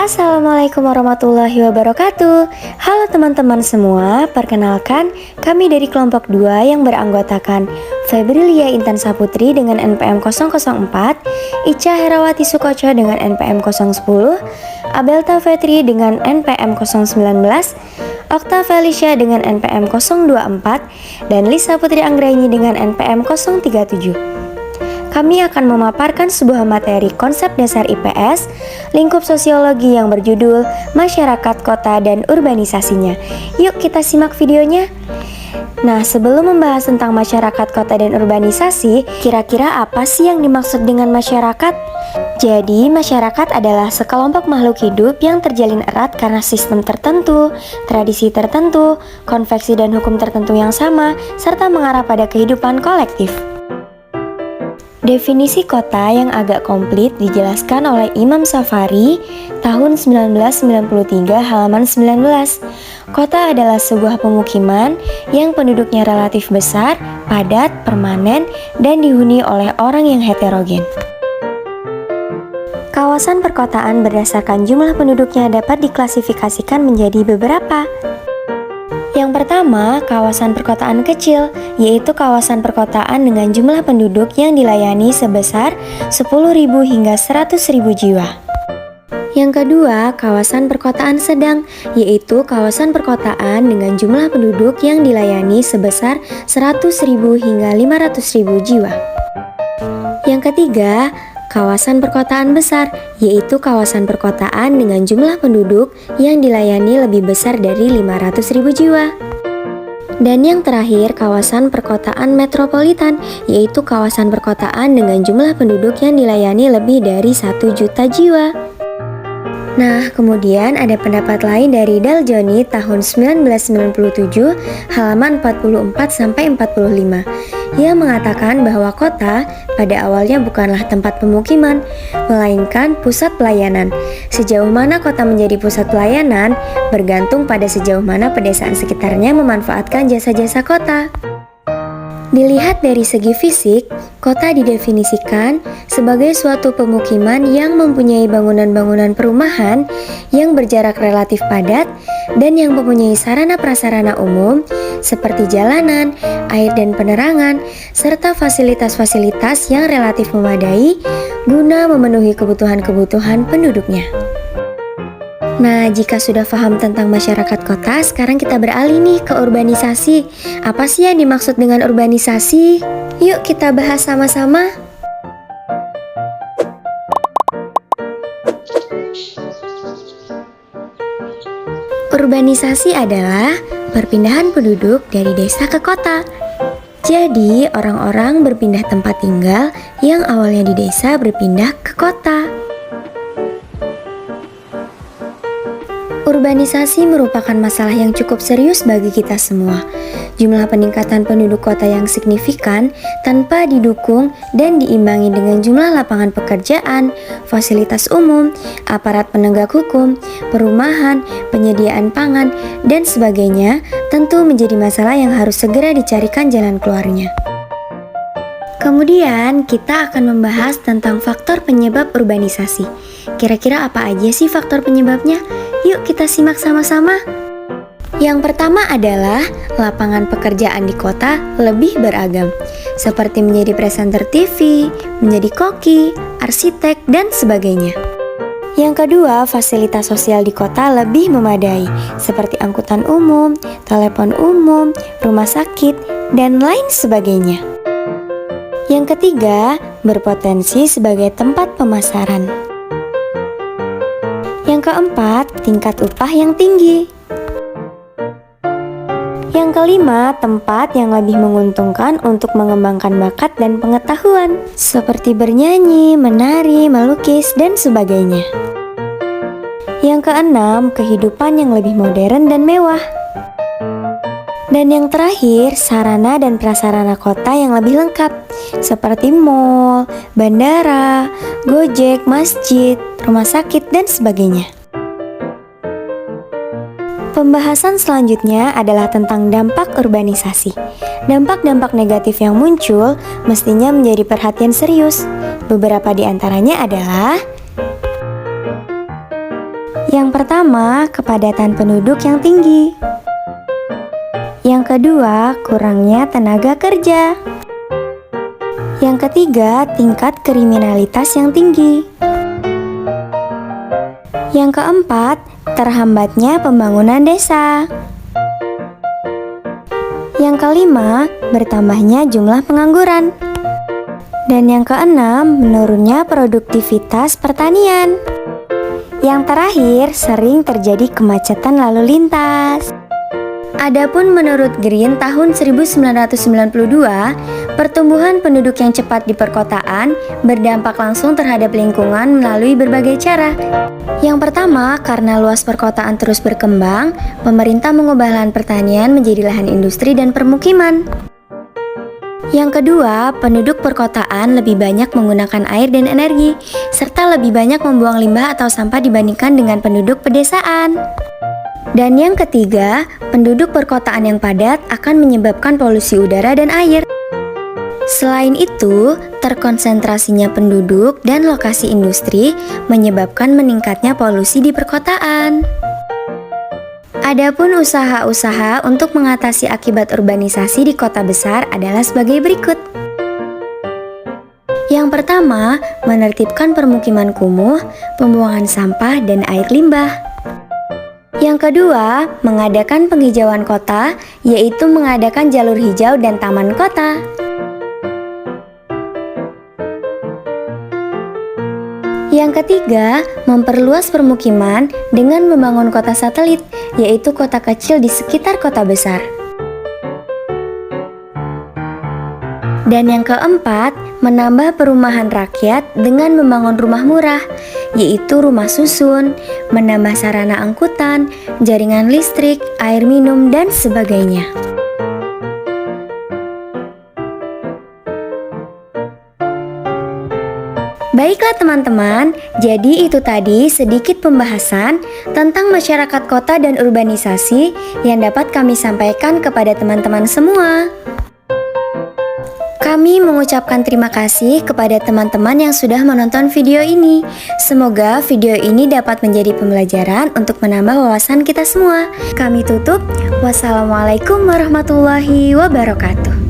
Assalamualaikum warahmatullahi wabarakatuh. Halo teman-teman semua, perkenalkan kami dari kelompok 2 yang beranggotakan Febrilia Intan Saputri dengan NPM 004, Ica Herawati Sukoco dengan NPM 010, Abelta Fetri dengan NPM 019, Okta Felicia dengan NPM 024, dan Lisa Putri Anggraini dengan NPM 037. Kami akan memaparkan sebuah materi konsep dasar IPS, lingkup sosiologi yang berjudul Masyarakat Kota dan Urbanisasinya. Yuk kita simak videonya. Nah, sebelum membahas tentang masyarakat kota dan urbanisasi, kira-kira apa sih yang dimaksud dengan masyarakat? Jadi, masyarakat adalah sekelompok makhluk hidup yang terjalin erat karena sistem tertentu, tradisi tertentu, konveksi dan hukum tertentu yang sama, serta mengarah pada kehidupan kolektif. Definisi kota yang agak komplit dijelaskan oleh Imam Safari tahun 1993 halaman 19. Kota adalah sebuah pemukiman yang penduduknya relatif besar, padat, permanen, dan dihuni oleh orang yang heterogen. Kawasan perkotaan berdasarkan jumlah penduduknya dapat diklasifikasikan menjadi beberapa. Yang pertama, kawasan perkotaan kecil, yaitu kawasan perkotaan dengan jumlah penduduk yang dilayani sebesar 10.000 hingga 100.000 jiwa. Yang kedua, kawasan perkotaan sedang, yaitu kawasan perkotaan dengan jumlah penduduk yang dilayani sebesar 100.000 hingga 500.000 jiwa. Yang ketiga, kawasan perkotaan besar, yaitu kawasan perkotaan dengan jumlah penduduk yang dilayani lebih besar dari 500.000 jiwa. Dan yang terakhir, kawasan perkotaan metropolitan, yaitu kawasan perkotaan dengan jumlah penduduk yang dilayani lebih dari 1 juta jiwa. Nah, kemudian ada pendapat lain dari Daljoni tahun 1997 halaman 44-45 yang mengatakan bahwa kota pada awalnya bukanlah tempat pemukiman, melainkan pusat pelayanan. Sejauh mana kota menjadi pusat pelayanan bergantung pada sejauh mana pedesaan sekitarnya memanfaatkan jasa-jasa kota. Dilihat dari segi fisik, kota didefinisikan sebagai suatu pemukiman yang mempunyai bangunan-bangunan perumahan yang berjarak relatif padat dan yang mempunyai sarana-prasarana umum seperti jalanan, air dan penerangan, serta fasilitas-fasilitas yang relatif memadai guna memenuhi kebutuhan-kebutuhan penduduknya. Nah, jika sudah paham tentang masyarakat kota, sekarang kita beralih nih ke urbanisasi. Apa sih yang dimaksud dengan urbanisasi? Yuk kita bahas sama-sama. Urbanisasi adalah perpindahan penduduk dari desa ke kota. Jadi, orang-orang berpindah tempat tinggal yang awalnya di desa berpindah ke kota. Urbanisasi merupakan masalah yang cukup serius bagi kita semua. Jumlah peningkatan penduduk kota yang signifikan tanpa didukung dan diimbangi dengan jumlah lapangan pekerjaan, fasilitas umum, aparat penegak hukum, perumahan, penyediaan pangan, dan sebagainya tentu menjadi masalah yang harus segera dicarikan jalan keluarnya. Kemudian kita akan membahas tentang faktor penyebab urbanisasi. Kira-kira apa aja sih faktor penyebabnya? Yuk kita simak sama-sama. Yang pertama adalah lapangan pekerjaan di kota lebih beragam, seperti menjadi presenter TV, menjadi koki, arsitek, dan sebagainya. Yang kedua, fasilitas sosial di kota lebih memadai, seperti angkutan umum, telepon umum, rumah sakit, dan lain sebagainya. Yang ketiga, berpotensi sebagai tempat pemasaran. Yang keempat, tingkat upah yang tinggi. Yang kelima, tempat yang lebih menguntungkan untuk mengembangkan bakat dan pengetahuan, seperti bernyanyi, menari, melukis, dan sebagainya. Yang keenam, kehidupan yang lebih modern dan mewah. Dan yang terakhir, sarana dan prasarana kota yang lebih lengkap, seperti mall, bandara, gojek, masjid, rumah sakit, dan sebagainya. Pembahasan selanjutnya adalah tentang dampak urbanisasi. Dampak-dampak negatif yang muncul mestinya menjadi perhatian serius. Beberapa di antaranya adalah Yang pertama, kepadatan penduduk yang tinggi. Yang kedua, kurangnya tenaga kerja. Yang ketiga, tingkat kriminalitas yang tinggi. Yang keempat, terhambatnya pembangunan desa. Yang kelima, bertambahnya jumlah pengangguran. Dan yang keenam, menurunnya produktivitas pertanian. Yang terakhir, sering terjadi kemacetan lalu lintas. Adapun menurut Green tahun 1992, pertumbuhan penduduk yang cepat di perkotaan berdampak langsung terhadap lingkungan melalui berbagai cara. Yang pertama, karena luas perkotaan terus berkembang, pemerintah mengubah lahan pertanian menjadi lahan industri dan permukiman. Yang kedua, penduduk perkotaan lebih banyak menggunakan air dan energi, serta lebih banyak membuang limbah atau sampah dibandingkan dengan penduduk pedesaan. Dan yang ketiga, penduduk perkotaan yang padat akan menyebabkan polusi udara dan air. Selain itu, terkonsentrasinya penduduk dan lokasi industri menyebabkan meningkatnya polusi di perkotaan. Adapun usaha-usaha untuk mengatasi akibat urbanisasi di kota besar adalah sebagai berikut. Yang pertama, menertibkan permukiman kumuh, pembuangan sampah, dan air limbah. Yang kedua, mengadakan penghijauan kota, yaitu mengadakan jalur hijau dan taman kota. Yang ketiga, memperluas permukiman dengan membangun kota satelit, yaitu kota kecil di sekitar kota besar. Dan yang keempat, menambah perumahan rakyat dengan membangun rumah murah, yaitu rumah susun, menambah sarana angkutan, jaringan listrik, air minum, dan sebagainya. Baiklah teman-teman, jadi itu tadi sedikit pembahasan tentang masyarakat kota dan urbanisasi yang dapat kami sampaikan kepada teman-teman semua. Kami mengucapkan terima kasih kepada teman-teman yang sudah menonton video ini. Semoga video ini dapat menjadi pembelajaran untuk menambah wawasan kita semua. Kami tutup. Wassalamualaikum warahmatullahi wabarakatuh.